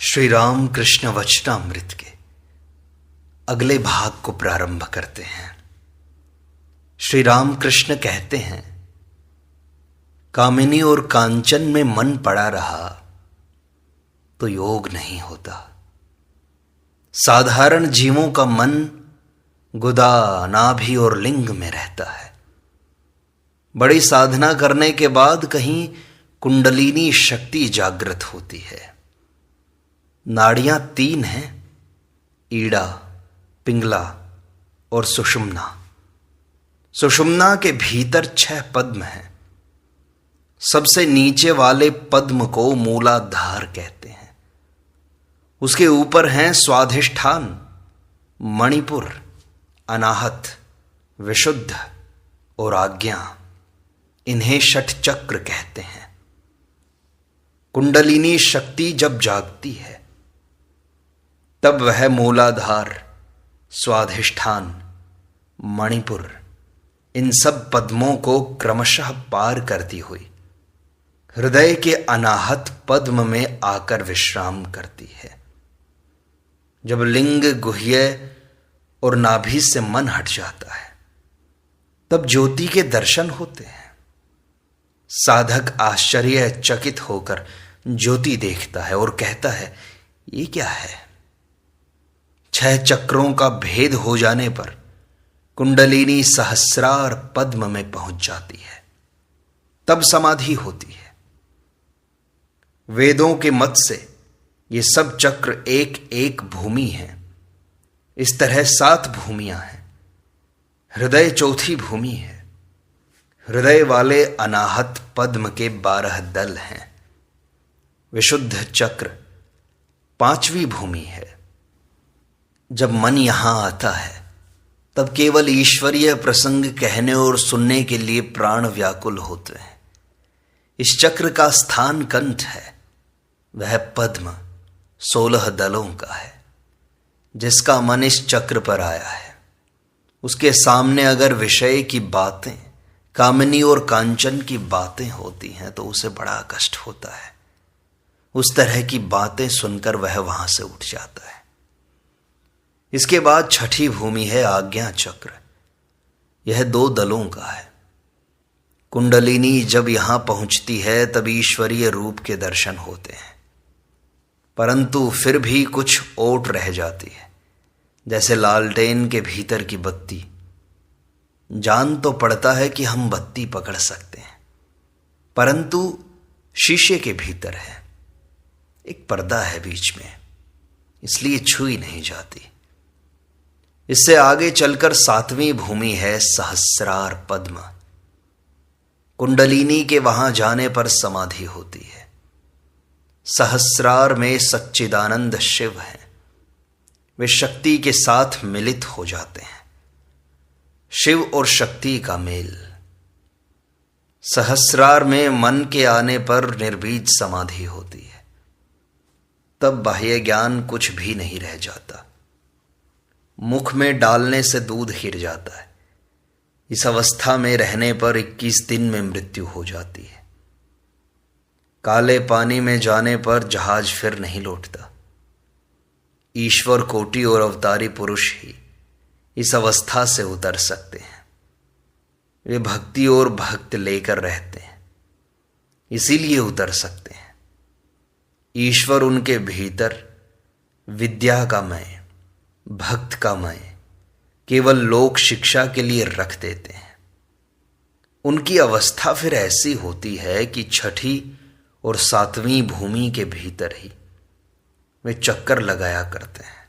श्री राम कृष्ण वचनामृत के अगले भाग को प्रारंभ करते हैं। श्री राम कृष्ण कहते हैं, कामिनी और कांचन में मन पड़ा रहा तो योग नहीं होता। साधारण जीवों का मन गुदा, नाभि और लिंग में रहता है। बड़ी साधना करने के बाद कहीं कुंडलिनी शक्ति जागृत होती है। नाड़ियां 3 हैं, ईड़ा, पिंगला और सुषुम्ना। सुषुम्ना के भीतर 6 पद्म हैं। सबसे नीचे वाले पद्म को मूलाधार कहते हैं। उसके ऊपर हैं स्वाधिष्ठान, मणिपुर, अनाहत, विशुद्ध और आज्ञा। इन्हें षट चक्र कहते हैं। कुंडलिनी शक्ति जब जागती है तब वह मूलाधार, स्वाधिष्ठान, मणिपुर, इन सब पद्मों को क्रमशः पार करती हुई हृदय के अनाहत पद्म में आकर विश्राम करती है। जब लिंग, गुह्य और नाभि से मन हट जाता है तब ज्योति के दर्शन होते हैं। साधक आश्चर्यचकित होकर ज्योति देखता है और कहता है, ये क्या है? 6 चक्रों का भेद हो जाने पर कुंडलिनी सहस्रार पद्म में पहुंच जाती है। तब समाधि होती है। वेदों के मत से ये सब चक्र एक एक भूमि है। इस तरह 7 भूमियां हैं। हृदय चौथी भूमि है। हृदय वाले अनाहत पद्म के 12 दल हैं। विशुद्ध चक्र 5वीं भूमि है। जब मन यहां आता है तब केवल ईश्वरीय प्रसंग कहने और सुनने के लिए प्राण व्याकुल होते हैं। इस चक्र का स्थान कंठ है। वह पद्म 16 दलों का है। जिसका मन इस चक्र पर आया है उसके सामने अगर विषय की बातें, कामिनी और कांचन की बातें होती हैं तो उसे बड़ा कष्ट होता है। उस तरह की बातें सुनकर वह वहां से उठ जाता है। इसके बाद 6ठी भूमि है आज्ञा चक्र। यह 2 दलों का है। कुंडलिनी जब यहां पहुंचती है तब ईश्वरीय रूप के दर्शन होते हैं, परंतु फिर भी कुछ ओट रह जाती है। जैसे लालटेन के भीतर की बत्ती। जान तो पड़ता है कि हम बत्ती पकड़ सकते हैं, परंतु शीशे के भीतर है, एक पर्दा है बीच में, इसलिए छुई नहीं जाती। इससे आगे चलकर 7वीं भूमि है सहस्रार पद्म। कुंडलिनी के वहां जाने पर समाधि होती है। सहस्रार में सच्चिदानंद शिव हैं। वे शक्ति के साथ मिलित हो जाते हैं। शिव और शक्ति का मेल। सहस्रार में मन के आने पर निर्बीज समाधि होती है। तब बाह्य ज्ञान कुछ भी नहीं रह जाता। मुख में डालने से दूध गिर जाता है। इस अवस्था में रहने पर 21 दिन में मृत्यु हो जाती है। काले पानी में जाने पर जहाज फिर नहीं लौटता। ईश्वर कोटि और अवतारी पुरुष ही इस अवस्था से उतर सकते हैं। वे भक्ति और भक्त लेकर रहते हैं, इसीलिए उतर सकते हैं। ईश्वर उनके भीतर विद्या का मय, भक्त का मय केवल लोक शिक्षा के लिए रख देते हैं। उनकी अवस्था फिर ऐसी होती है कि 6ठी और 7वीं भूमि के भीतर ही वे चक्कर लगाया करते हैं।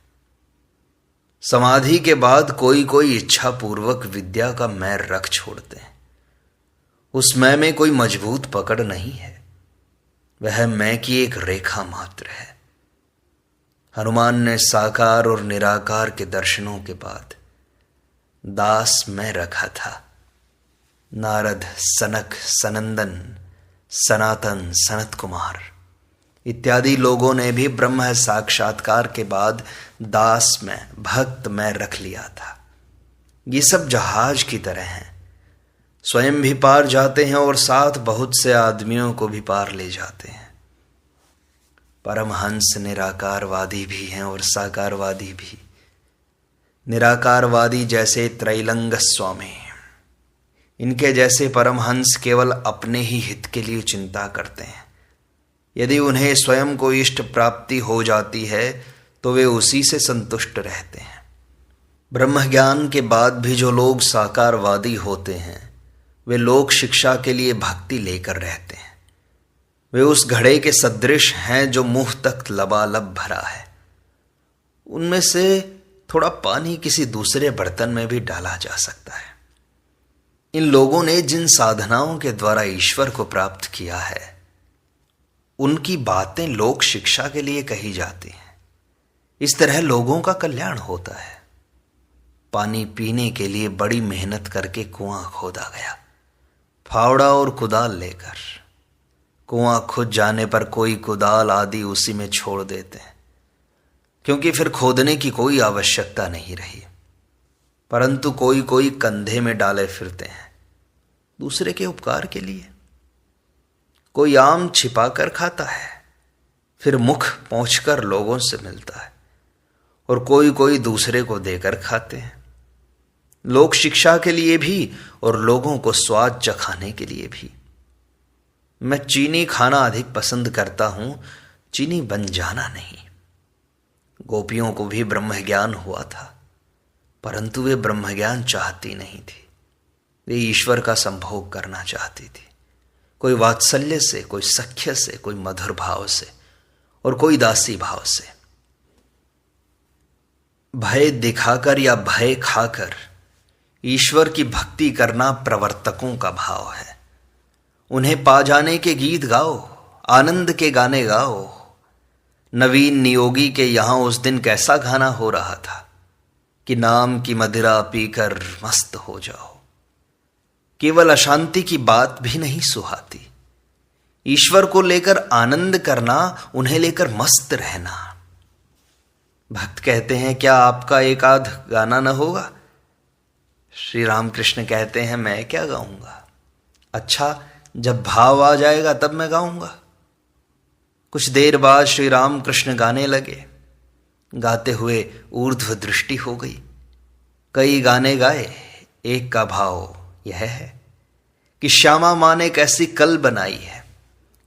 समाधि के बाद कोई कोई इच्छा पूर्वक विद्या का मय रख छोड़ते हैं। उस मय में कोई मजबूत पकड़ नहीं है। वह मय की एक रेखा मात्र है। हनुमान ने साकार और निराकार के दर्शनों के बाद दास में रखा था। नारद, सनक, सनंदन, सनातन, सनत कुमार इत्यादि लोगों ने भी ब्रह्म साक्षात्कार के बाद दास में, भक्त में रख लिया था। ये सब जहाज की तरह हैं। स्वयं भी पार जाते हैं और साथ बहुत से आदमियों को भी पार ले जाते हैं। परमहंस निराकारवादी भी हैं और साकारवादी भी। निराकारवादी जैसे त्रैलंग स्वामी, इनके जैसे परमहंस केवल अपने ही हित के लिए चिंता करते हैं। यदि उन्हें स्वयं को इष्ट प्राप्ति हो जाती है तो वे उसी से संतुष्ट रहते हैं। ब्रह्म ज्ञान के बाद भी जो लोग साकारवादी होते हैं वे लोक शिक्षा के लिए भक्ति लेकर रहते हैं। वे उस घड़े के सदृश हैं जो मुंह तक लबालब भरा है। उनमें से थोड़ा पानी किसी दूसरे बर्तन में भी डाला जा सकता है। इन लोगों ने जिन साधनाओं के द्वारा ईश्वर को प्राप्त किया है उनकी बातें लोक शिक्षा के लिए कही जाती हैं। इस तरह लोगों का कल्याण होता है। पानी पीने के लिए बड़ी मेहनत करके कुआं खोदा गया, फावड़ा और कुदाल लेकर। कुआं खुद जाने पर कोई कुदाल आदि उसी में छोड़ देते हैं, क्योंकि फिर खोदने की कोई आवश्यकता नहीं रही। परंतु कोई कोई कंधे में डाले फिरते हैं दूसरे के उपकार के लिए। कोई आम छिपा कर खाता है, फिर मुख पहुंचकर लोगों से मिलता है, और कोई कोई दूसरे को देकर खाते हैं, लोक शिक्षा के लिए भी और लोगों को स्वाद चखाने के लिए भी। मैं चीनी खाना अधिक पसंद करता हूं, चीनी बन जाना नहीं। गोपियों को भी ब्रह्म ज्ञान हुआ था, परंतु वे ब्रह्म ज्ञान चाहती नहीं थी। वे ईश्वर का संभोग करना चाहती थी, कोई वात्सल्य से, कोई सख्य से, कोई मधुर भाव से और कोई दासी भाव से। भय दिखाकर या भय खाकर ईश्वर की भक्ति करना प्रवर्तकों का भाव है। उन्हें पा जाने के गीत गाओ, आनंद के गाने गाओ। नवीन नियोगी के यहां उस दिन कैसा गाना हो रहा था कि नाम की मदिरा पीकर मस्त हो जाओ। केवल अशांति की बात भी नहीं सुहाती। ईश्वर को लेकर आनंद करना, उन्हें लेकर मस्त रहना। भक्त कहते हैं क्या आपका एक आध गाना न होगा? श्री रामकृष्ण कहते हैं मैं क्या गाऊंगा? अच्छा, जब भाव आ जाएगा तब मैं गाऊंगा। कुछ देर बाद श्री रामकृष्ण गाने लगे। गाते हुए ऊर्ध्व दृष्टि हो गई। कई गाने गाए, एक का भाव यह है कि श्यामा माँ ने कैसी कल बनाई है।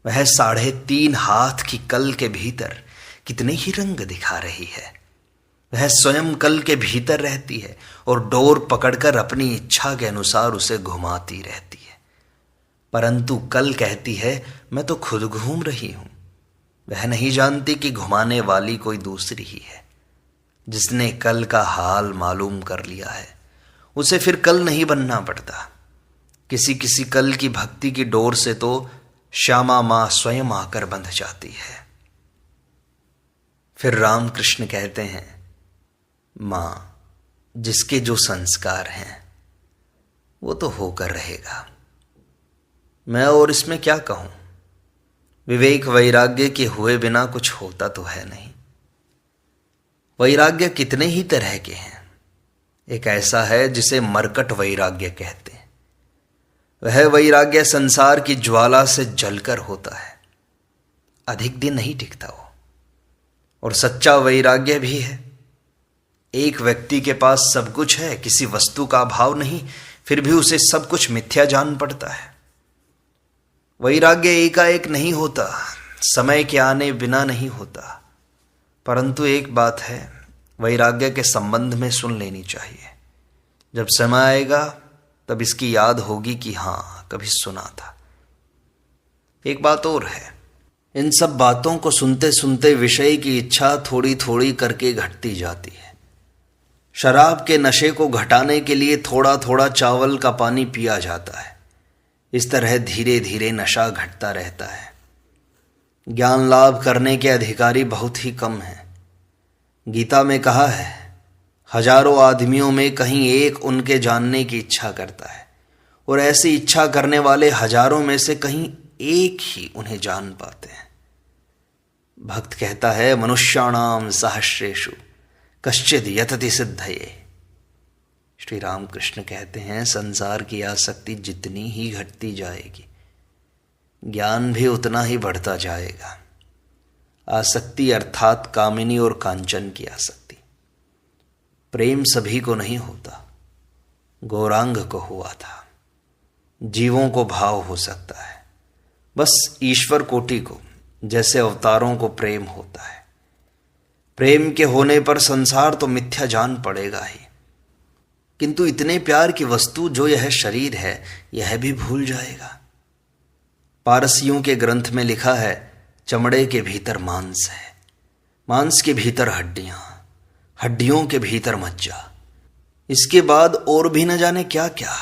वह 3.5 हाथ की कल के भीतर कितने ही रंग दिखा रही है। वह स्वयं कल के भीतर रहती है और डोर पकड़कर अपनी इच्छा के अनुसार उसे घुमाती रहती है। परंतु कल कहती है मैं तो खुद घूम रही हूं। वह नहीं जानती कि घुमाने वाली कोई दूसरी ही है। जिसने कल का हाल मालूम कर लिया है उसे फिर कल नहीं बनना पड़ता। किसी किसी कल की भक्ति की डोर से तो श्यामा मां स्वयं आकर बंध जाती है। फिर रामकृष्ण कहते हैं मां, जिसके जो संस्कार हैं वो तो होकर रहेगा। मैं और इसमें क्या कहूं? विवेक वैराग्य के हुए बिना कुछ होता तो है नहीं। वैराग्य कितने ही तरह के हैं। एक ऐसा है जिसे मरकट वैराग्य कहते हैं। वह वैराग्य संसार की ज्वाला से जलकर होता है, अधिक दिन नहीं टिकता वो। और सच्चा वैराग्य भी है। एक व्यक्ति के पास सब कुछ है, किसी वस्तु का अभाव नहीं, फिर भी उसे सब कुछ मिथ्या जान पड़ता है। वैराग्य एकाएक नहीं होता, समय के आने बिना नहीं होता। परंतु एक बात है, वैराग्य के संबंध में सुन लेनी चाहिए। जब समय आएगा तब इसकी याद होगी कि हाँ, कभी सुना था। एक बात और है, इन सब बातों को सुनते सुनते विषय की इच्छा थोड़ी थोड़ी करके घटती जाती है। शराब के नशे को घटाने के लिए थोड़ा थोड़ा चावल का पानी पिया जाता है। इस तरह धीरे धीरे नशा घटता रहता है। ज्ञान लाभ करने के अधिकारी बहुत ही कम हैं। गीता में कहा है, हजारों आदमियों में कहीं एक उनके जानने की इच्छा करता है, और ऐसी इच्छा करने वाले हजारों में से कहीं एक ही उन्हें जान पाते हैं। भक्त कहता है, मनुष्याणाम सहस्रेषु कश्चिद यतति सिद्धये। श्री रामकृष्ण कहते हैं, संसार की आसक्ति जितनी ही घटती जाएगी, ज्ञान भी उतना ही बढ़ता जाएगा। आसक्ति अर्थात कामिनी और कांचन की आसक्ति। प्रेम सभी को नहीं होता, गौरांग को हुआ था। जीवों को भाव हो सकता है, बस ईश्वर कोटि को जैसे अवतारों को प्रेम होता है। प्रेम के होने पर संसार तो मिथ्या जान पड़ेगा ही, किंतु इतने प्यार की वस्तु जो यह शरीर है यह भी भूल जाएगा। पारसियों के ग्रंथ में लिखा है, चमड़े के भीतर मांस है, मांस के भीतर हड्डियां, हड्डियों के भीतर मज्जा, इसके बाद और भी न जाने क्या क्या,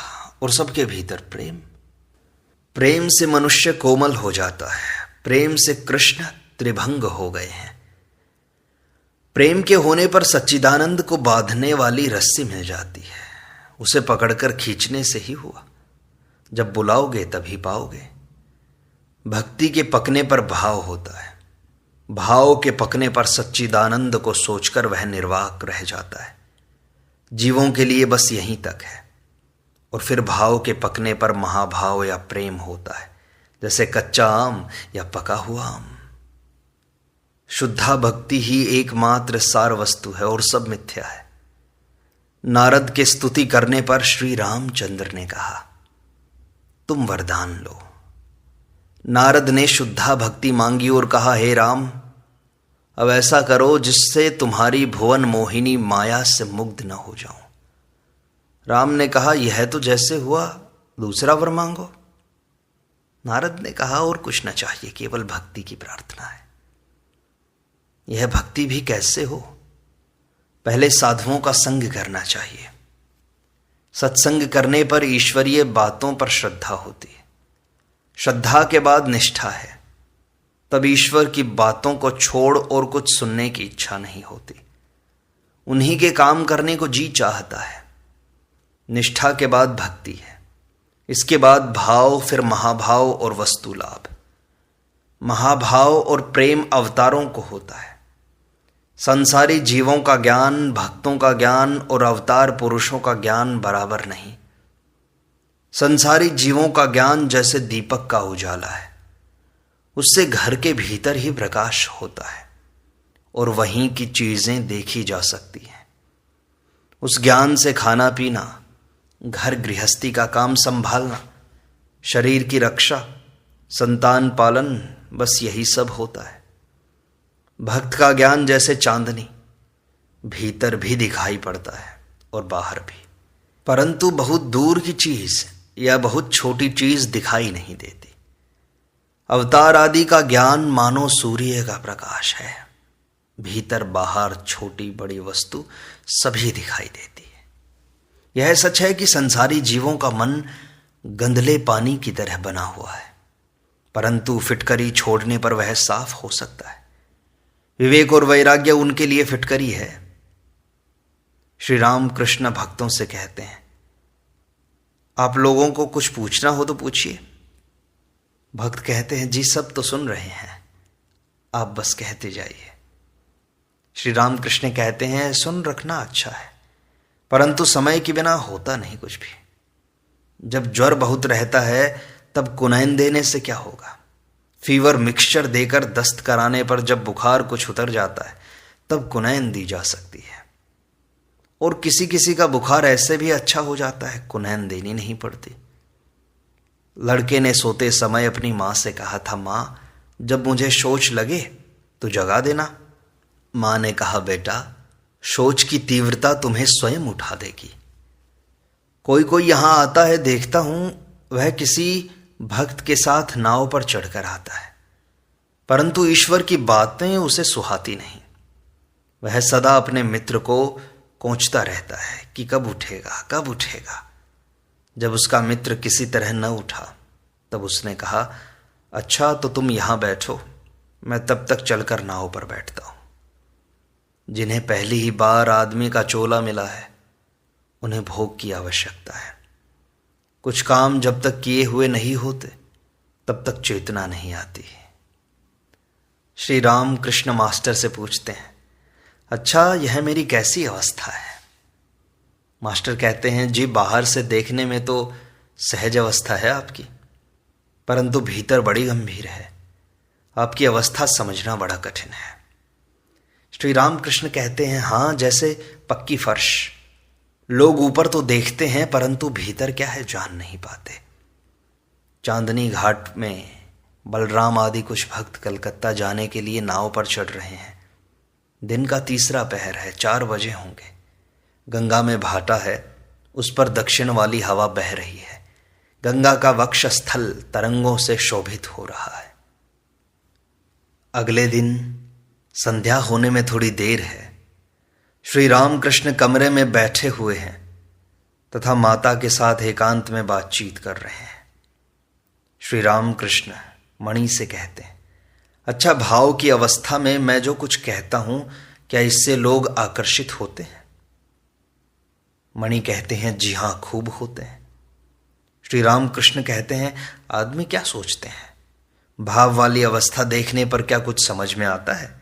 और सबके भीतर प्रेम। प्रेम से मनुष्य कोमल हो जाता है, प्रेम से कृष्ण त्रिभंग हो गए हैं। प्रेम के होने पर सच्चिदानंद को बांधने वाली रस्सी मिल जाती है, उसे पकड़कर खींचने से ही हुआ। जब बुलाओगे तभी पाओगे। भक्ति के पकने पर भाव होता है, भाव के पकने पर सच्चिदानंद को सोचकर वह निर्वाक रह जाता है। जीवों के लिए बस यहीं तक है, और फिर भाव के पकने पर महाभाव या प्रेम होता है, जैसे कच्चा आम या पका हुआ आम। शुद्धा भक्ति ही एकमात्र सार वस्तु है और सब मिथ्या है। नारद के स्तुति करने पर श्री रामचंद्र ने कहा, तुम वरदान लो। नारद ने शुद्धा भक्ति मांगी और कहा, हे राम, अब ऐसा करो जिससे तुम्हारी भुवन मोहिनी माया से मुग्ध न हो जाऊं। राम ने कहा, यह तो जैसे हुआ, दूसरा वर मांगो। नारद ने कहा, और कुछ न चाहिए, केवल भक्ति की प्रार्थना है। यह भक्ति भी कैसे हो? पहले साधुओं का संग करना चाहिए। सत्संग करने पर ईश्वरीय बातों पर श्रद्धा होती है, श्रद्धा के बाद निष्ठा है, तब ईश्वर की बातों को छोड़ और कुछ सुनने की इच्छा नहीं होती, उन्हीं के काम करने को जी चाहता है। निष्ठा के बाद भक्ति है, इसके बाद भाव, फिर महाभाव और वस्तु लाभ। महाभाव और प्रेम अवतारों को होता है। संसारी जीवों का ज्ञान, भक्तों का ज्ञान और अवतार पुरुषों का ज्ञान बराबर नहीं। संसारी जीवों का ज्ञान जैसे दीपक का उजाला है, उससे घर के भीतर ही प्रकाश होता है और वहीं की चीजें देखी जा सकती हैं। उस ज्ञान से खाना पीना, घर गृहस्थी का काम संभालना, शरीर की रक्षा, संतान पालन, बस यही सब होता है। भक्त का ज्ञान जैसे चांदनी, भीतर भी दिखाई पड़ता है और बाहर भी, परंतु बहुत दूर की चीज या बहुत छोटी चीज दिखाई नहीं देती। अवतार आदि का ज्ञान मानो सूर्य का प्रकाश है, भीतर बाहर छोटी बड़ी वस्तु सभी दिखाई देती है। यह सच है कि संसारी जीवों का मन गंदले पानी की तरह बना हुआ है, परंतु फिटकरी छोड़ने पर वह साफ हो सकता है। विवेक और वैराग्य उनके लिए फिटकरी है। श्री राम कृष्ण भक्तों से कहते हैं, आप लोगों को कुछ पूछना हो तो पूछिए। भक्त कहते हैं, जी सब तो सुन रहे हैं, आप बस कहते जाइए। श्री राम कृष्ण कहते हैं, सुन रखना अच्छा है, परंतु समय के बिना होता नहीं कुछ भी। जब ज्वर बहुत रहता है तब कुनैन देने से क्या होगा? फीवर मिक्सचर देकर दस्त कराने पर जब बुखार कुछ उतर जाता है तब कुनैन दी जा सकती है। और किसी किसी का बुखार ऐसे भी अच्छा हो जाता है, कुनैन देनी नहीं पड़ती। लड़के ने सोते समय अपनी माँ से कहा था, माँ जब मुझे शौच लगे तो जगा देना। माँ ने कहा, बेटा शौच की तीव्रता तुम्हें स्वयं उठा देगी। कोई कोई यहां आता है, देखता हूं वह किसी भक्त के साथ नाव पर चढ़कर आता है, परंतु ईश्वर की बातें उसे सुहाती नहीं। वह सदा अपने मित्र को कोंचता रहता है कि कब उठेगा कब उठेगा। जब उसका मित्र किसी तरह न उठा तब उसने कहा, अच्छा तो तुम यहां बैठो, मैं तब तक चलकर नाव पर बैठता हूं। जिन्हें पहली ही बार आदमी का चोला मिला है उन्हें भोग की आवश्यकता है। कुछ काम जब तक किए हुए नहीं होते तब तक चेतना नहीं आती। श्री राम कृष्ण मास्टर से पूछते हैं, अच्छा यह मेरी कैसी अवस्था है? मास्टर कहते हैं, जी बाहर से देखने में तो सहज अवस्था है आपकी, परंतु भीतर बड़ी गंभीर है। आपकी अवस्था समझना बड़ा कठिन है। श्री रामकृष्ण कहते हैं, हाँ, जैसे पक्की फर्श, लोग ऊपर तो देखते हैं परंतु भीतर क्या है जान नहीं पाते। चांदनी घाट में बलराम आदि कुछ भक्त कलकत्ता जाने के लिए नाव पर चढ़ रहे हैं। दिन का तीसरा पहर है, 4 बजे होंगे। गंगा में भाटा है, उस पर दक्षिण वाली हवा बह रही है। गंगा का वक्षस्थल तरंगों से शोभित हो रहा है। अगले दिन संध्या होने में थोड़ी देर है। श्री रामकृष्ण कमरे में बैठे हुए हैं तथा माता के साथ एकांत में बातचीत कर रहे हैं। श्री रामकृष्ण मणि से कहते हैं, अच्छा, भाव की अवस्था में मैं जो कुछ कहता हूं, क्या इससे लोग आकर्षित होते हैं? मणि कहते हैं, जी हां, खूब होते हैं। श्री रामकृष्ण कहते हैं, आदमी क्या सोचते हैं? भाव वाली अवस्था देखने पर क्या कुछ समझ में आता है?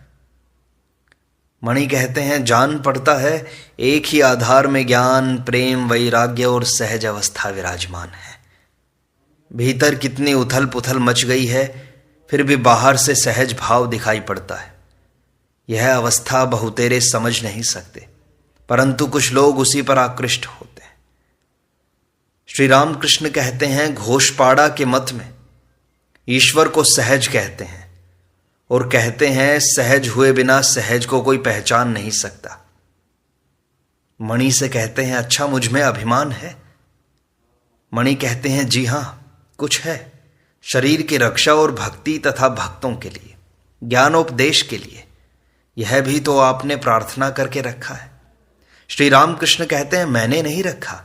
मणि कहते हैं, जान पड़ता है एक ही आधार में ज्ञान, प्रेम, वैराग्य और सहज अवस्था विराजमान है। भीतर कितनी उथल पुथल मच गई है, फिर भी बाहर से सहज भाव दिखाई पड़ता है। यह अवस्था बहुतेरे समझ नहीं सकते, परंतु कुछ लोग उसी पर आकृष्ट होते हैं। श्री रामकृष्ण कहते हैं, घोषपाड़ा के मत में ईश्वर को सहज कहते हैं और कहते हैं सहज हुए बिना सहज को कोई पहचान नहीं सकता। मणि से कहते हैं, अच्छा, मुझ में अभिमान है? मणि कहते हैं, जी हां, कुछ है। शरीर की रक्षा और भक्ति तथा भक्तों के लिए, ज्ञानोपदेश के लिए, यह भी तो आपने प्रार्थना करके रखा है। श्री रामकृष्ण कहते हैं, मैंने नहीं रखा,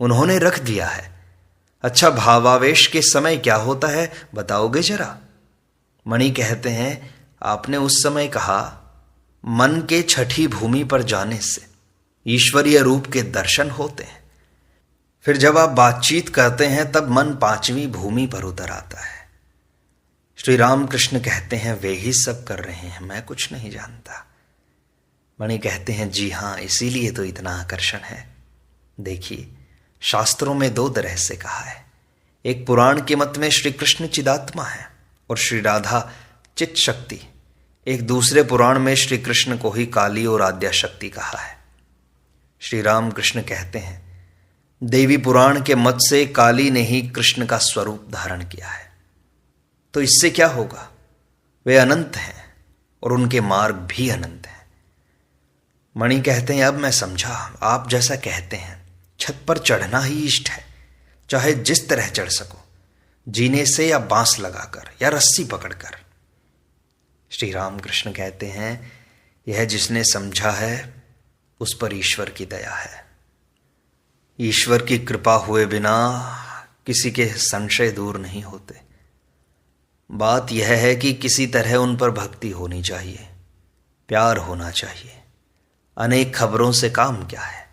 उन्होंने रख दिया है। अच्छा, भावावेश के समय क्या होता है बताओगे जरा? मणि कहते हैं, आपने उस समय कहा, मन के छठी भूमि पर जाने से ईश्वरीय रूप के दर्शन होते हैं। फिर जब आप बातचीत करते हैं तब मन 5वीं भूमि पर उतर आता है। श्री रामकृष्ण कहते हैं, वे ही सब कर रहे हैं, मैं कुछ नहीं जानता। मणि कहते हैं, जी हां, इसीलिए तो इतना आकर्षण है। देखिए, शास्त्रों में 2 तरह से कहा है। एक पुराण के मत में श्री कृष्ण चिदात्मा है और श्री राधा चित शक्ति। एक दूसरे पुराण में श्री कृष्ण को ही काली और आद्या शक्ति कहा है। श्री रामकृष्ण कहते हैं, देवी पुराण के मत से काली ने ही कृष्ण का स्वरूप धारण किया है। तो इससे क्या होगा? वे अनंत हैं और उनके मार्ग भी अनंत हैं। मणि कहते हैं, अब मैं समझा, आप जैसा कहते हैं छत पर चढ़ना ही इष्ट है, चाहे जिस तरह चढ़ सको, जीने से या बांस लगाकर या रस्सी पकड़कर। श्री रामकृष्ण कहते हैं, यह जिसने समझा है उस पर ईश्वर की दया है। ईश्वर की कृपा हुए बिना किसी के संशय दूर नहीं होते। बात यह है कि किसी तरह उन पर भक्ति होनी चाहिए, प्यार होना चाहिए। अनेक खबरों से काम क्या है?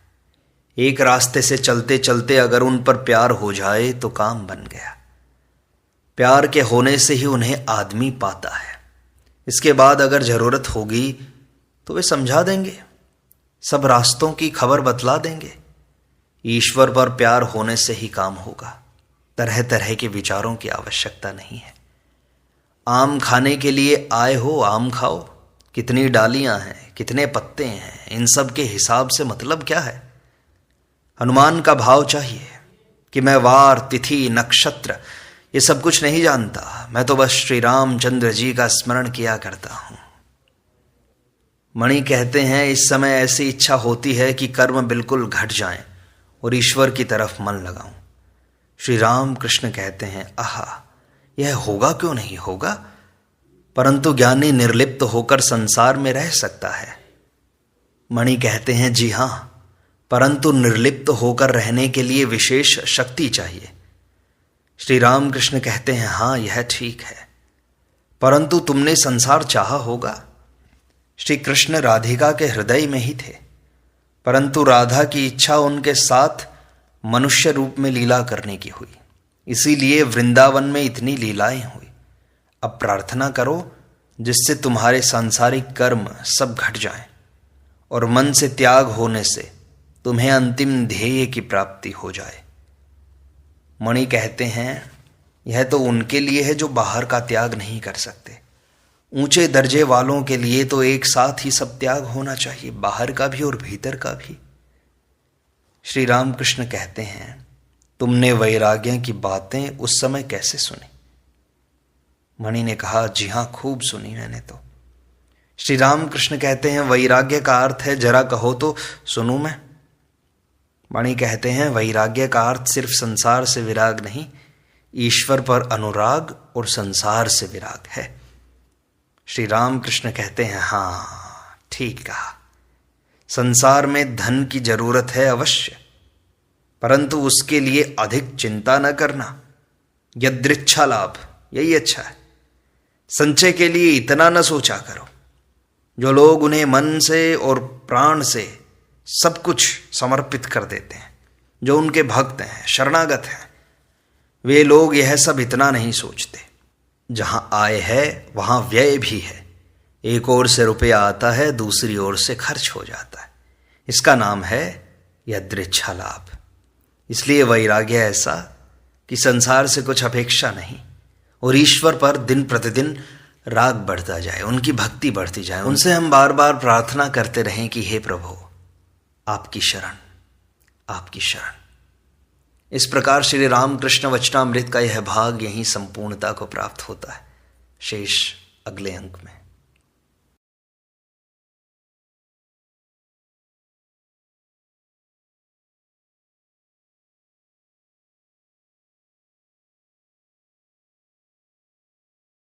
एक रास्ते से चलते चलते अगर उन पर प्यार हो जाए तो काम बन गया। प्यार के होने से ही उन्हें आदमी पाता है। इसके बाद अगर जरूरत होगी तो वे समझा देंगे, सब रास्तों की खबर बतला देंगे। ईश्वर पर प्यार होने से ही काम होगा। तरह तरह के विचारों की आवश्यकता नहीं है। आम खाने के लिए आए हो, आम खाओ। कितनी डालियां हैं, कितने पत्ते हैं, इन सब के हिसाब से मतलब क्या है? हनुमान का भाव चाहिए कि मैं वार, तिथि, नक्षत्र ये सब कुछ नहीं जानता, मैं तो बस श्री रामचंद्र जी का स्मरण किया करता हूं। मणि कहते हैं, इस समय ऐसी इच्छा होती है कि कर्म बिल्कुल घट जाएं और ईश्वर की तरफ मन लगाऊं। श्री रामकृष्ण कहते हैं, आहा, यह होगा क्यों नहीं होगा, परंतु ज्ञानी निर्लिप्त होकर संसार में रह सकता है। मणि कहते हैं, जी हां, परंतु निर्लिप्त होकर रहने के लिए विशेष शक्ति चाहिए। श्री रामकृष्ण कहते हैं, हां, यह ठीक है, परंतु तुमने संसार चाहा होगा। श्री कृष्ण राधिका के हृदय में ही थे, परंतु राधा की इच्छा उनके साथ मनुष्य रूप में लीला करने की हुई, इसीलिए वृंदावन में इतनी लीलाएं हुई। अब प्रार्थना करो जिससे तुम्हारे सांसारिक कर्म सब घट जाएं और मन से त्याग होने से तुम्हें अंतिम ध्येय की प्राप्ति हो जाए। मणि कहते हैं, यह तो उनके लिए है जो बाहर का त्याग नहीं कर सकते, ऊंचे दर्जे वालों के लिए तो एक साथ ही सब त्याग होना चाहिए, बाहर का भी और भीतर का भी। श्री रामकृष्ण कहते हैं, तुमने वैराग्य की बातें उस समय कैसे सुनी? मणि ने कहा, जी हां, खूब सुनी मैंने तो। श्री रामकृष्ण कहते हैं, वैराग्य का अर्थ है, जरा कहो तो सुनूं मैं। मणि कहते हैं, वैराग्य का अर्थ सिर्फ संसार से विराग नहीं, ईश्वर पर अनुराग और संसार से विराग है। श्री रामकृष्ण कहते हैं, हाँ ठीक कहा, संसार में धन की जरूरत है अवश्य, परंतु उसके लिए अधिक चिंता न करना, यदृच्छा लाभ, यही अच्छा है। संचय के लिए इतना न सोचा करो। जो लोग उन्हें मन से और प्राण से सब कुछ समर्पित कर देते हैं, जो उनके भक्त हैं, शरणागत हैं, वे लोग यह सब इतना नहीं सोचते। जहां आय है वहां व्यय भी है। एक ओर से रुपया आता है, दूसरी ओर से खर्च हो जाता है। इसका नाम है यदृच्छा लाभ। इसलिए वैराग्य ऐसा कि संसार से कुछ अपेक्षा नहीं और ईश्वर पर दिन प्रतिदिन राग बढ़ता जाए, उनकी भक्ति बढ़ती जाए। उनसे हम बार बार प्रार्थना करते रहें कि हे प्रभु, आपकी शरण, आपकी शरण। इस प्रकार श्री रामकृष्ण वचनामृत का यह भाग यहीं संपूर्णता को प्राप्त होता है। शेष अगले अंक में।